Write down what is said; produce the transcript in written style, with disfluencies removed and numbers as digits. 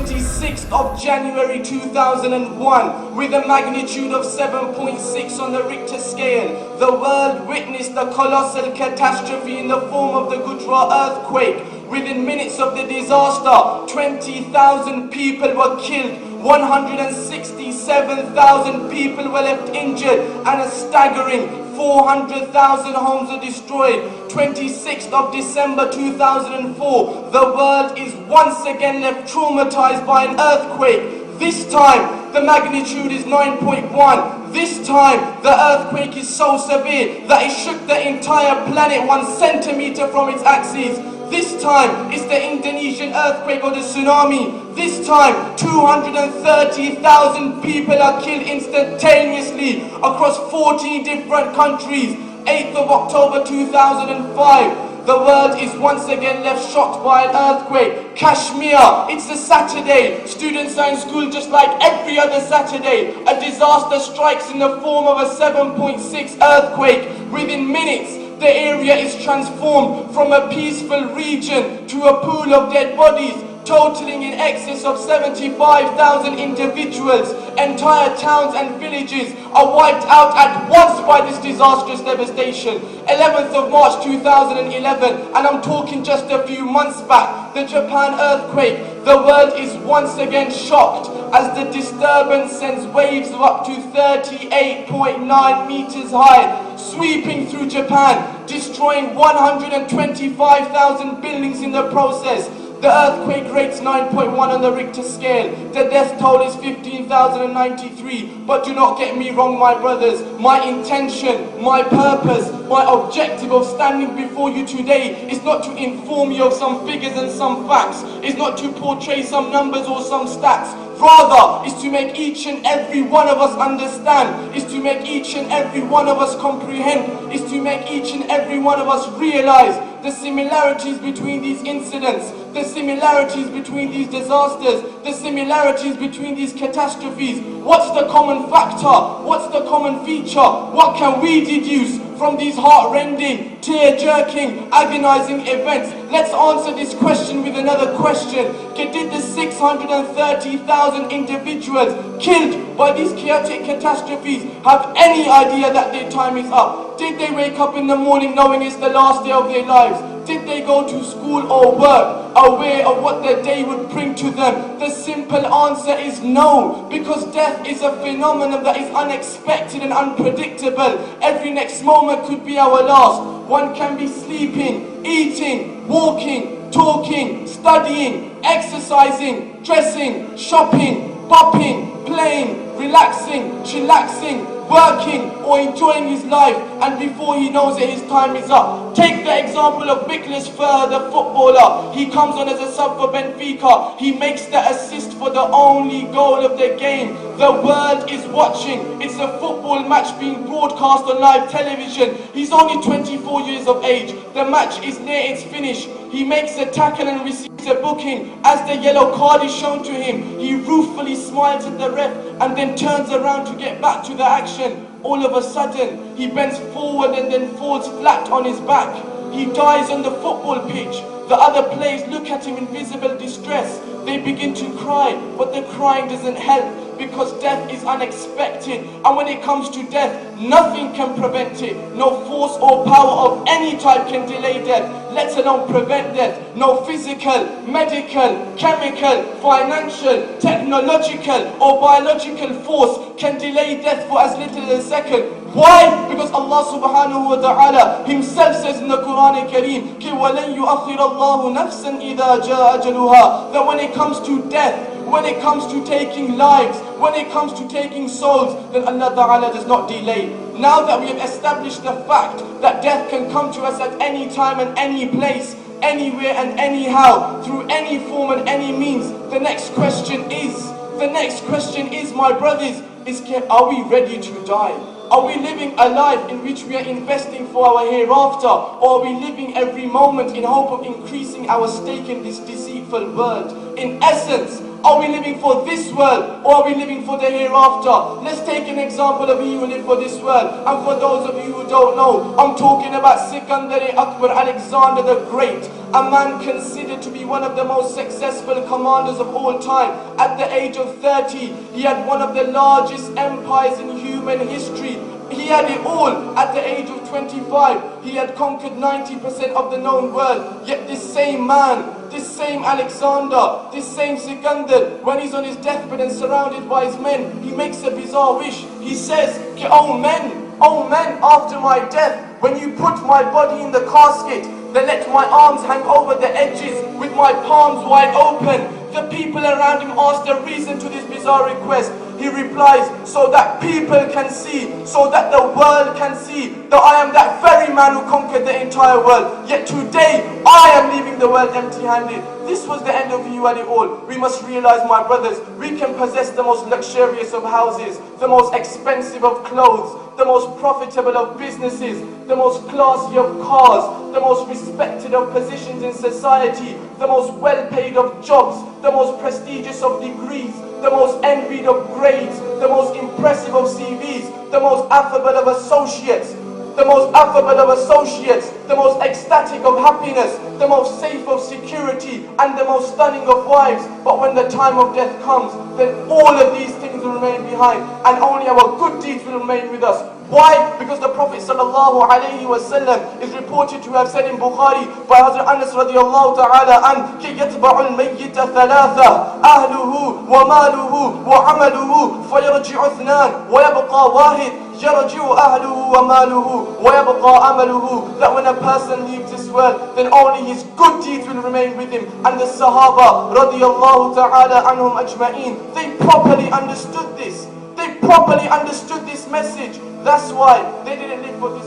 26th of January 2001, with a magnitude of 7.6 on the Richter scale, the world witnessed a colossal catastrophe in the form of the Gudra earthquake. Within minutes of the disaster, 20,000 people were killed, 167,000 people were left injured, and a staggering 400,000 homes were destroyed. 26th of December 2004, the world is once again left traumatized by an earthquake. This time, the magnitude is 9.1. This time, the earthquake is so severe that it shook the entire planet 1 centimeter from its axis. This time, it's the Indonesian earthquake or the tsunami. This time, 230,000 people are killed instantaneously across 14 different countries. 8th of October 2005, the world is once again left shocked by an earthquake. Kashmir, it's a Saturday. Students are in school just like every other Saturday. A disaster strikes in the form of a 7.6 earthquake. Within minutes, the area is transformed from a peaceful region to a pool of dead bodies, totaling in excess of 75,000 individuals. Entire towns and villages are wiped out at once by this disastrous devastation. 11th of March 2011, and I'm talking just a few months back, the Japan earthquake. The world is once again shocked as the disturbance sends waves of up to 38.9 meters high, sweeping through Japan, destroying 125,000 buildings in the process. The earthquake rates 9.1 on the Richter scale. The death toll is 15,093. But do not get me wrong, my brothers. My intention, my purpose, my objective of standing before you today is not to inform you of some figures and some facts. It's not to portray some numbers or some stats. Rather, is to make each and every one of us understand, is to make each and every one of us comprehend, is to make each and every one of us realize the similarities between these incidents, the similarities between these disasters, the similarities between these catastrophes. What's the common factor? What's the common feature? What can we deduce from these heart-rending, tear-jerking, agonizing events? Let's answer this question with another question. Did the 630,000 individuals killed by these chaotic catastrophes have any idea that their time is up? Did they wake up in the morning knowing it's the last day of their lives? Did they go to school or work aware of what their day would bring to them? The simple answer is no, because death is a phenomenon that is unexpected and unpredictable. Every next moment could be our last. One can be sleeping, eating, walking, talking, studying, exercising, dressing, shopping, bopping, playing, relaxing, chillaxing, working or enjoying his life, and before he knows it, his time is up. Take the example of Bickless Fur, the footballer. He comes on as a sub for Benfica. He makes the assist for the only goal of the game. The world is watching. It's a football match being broadcast on live television. He's only 24 years of age. The match is near its finish. He makes a tackle and receives a booking. As the yellow card is shown to him, he ruefully smiles at the ref and then turns around to get back to the action. All of a sudden, he bends forward and then falls flat on his back. He dies on the football pitch. The other players look at him in visible distress. They begin to cry, but the crying doesn't help, because death is unexpected, and when it comes to death, nothing can prevent it. No force or power of any type can delay death, let alone prevent death. No physical, medical, chemical, financial, technological or biological force can delay death for as little as a second. Why? Because Allah subhanahu wa ta'ala himself says in the Quran al-Kareem, وَلَنْ يُؤَخِّرَ اللَّهُ نَفْسًا إِذَا جَاءَ أَجَلُهَا, that when it comes to death, when it comes to taking lives, when it comes to taking souls, then Allah Ta'ala does not delay. Now that we have established the fact that death can come to us at any time and any place, anywhere and anyhow, through any form and any means, the next question is, my brothers, are we ready to die? Are we living a life in which we are investing for our hereafter? Or are we living every moment in hope of increasing our stake in this deceitful world? In essence, Are we living for this world, or are we living for the hereafter? Let's take an example of he who lived for this world. And for those of you who don't know, I'm talking about Sikandar Akbar, Alexander the Great, a man considered to be one of the most successful commanders of all time. At the age of 30, he had one of the largest empires in human history. He had it all. At the age of 25, he had conquered 90% of the known world. Yet this same man, this same Alexander, this same Sikandar, when he's on his deathbed and surrounded by his men, he makes a bizarre wish. He says, oh men, after my death, when you put my body in the casket, then let my arms hang over the edges with my palms wide open. The people around him ask the reason to this bizarre request. He replies, so that people can see, so that the world can see that I am that very man who conquered the entire world. Yet today, I am leaving the world empty-handed. This was the end of you and it all. We must realize, my brothers, we can possess the most luxurious of houses, the most expensive of clothes, the most profitable of businesses, the most classy of cars, the most respected of positions in society, the most well-paid of jobs, the most prestigious of degrees, the most envied of grades, the most impressive of CVs, the most affable of associates, the most ecstatic of happiness, the most safe of security, and the most stunning of wives. But when the time of death comes, then all of these things will remain behind, and only our good deeds will remain with us. Why? Because the Prophet sallallahu alaihi wasallam is reported to have said in Bukhari by Hazrat Anas radiallahu ta'ala an, كي يتبع الميت ثلاثة أهله وماله وعمله فيرجع اثنان ويبقى واحد يرجع أهله وماله ويبقى عمله. That when a person leaves this world, then only his good deeds will remain with him. And the Sahaba radiallahu ta'ala anhum ajma'een, they properly understood this. They properly understood this message. That's why they didn't live for this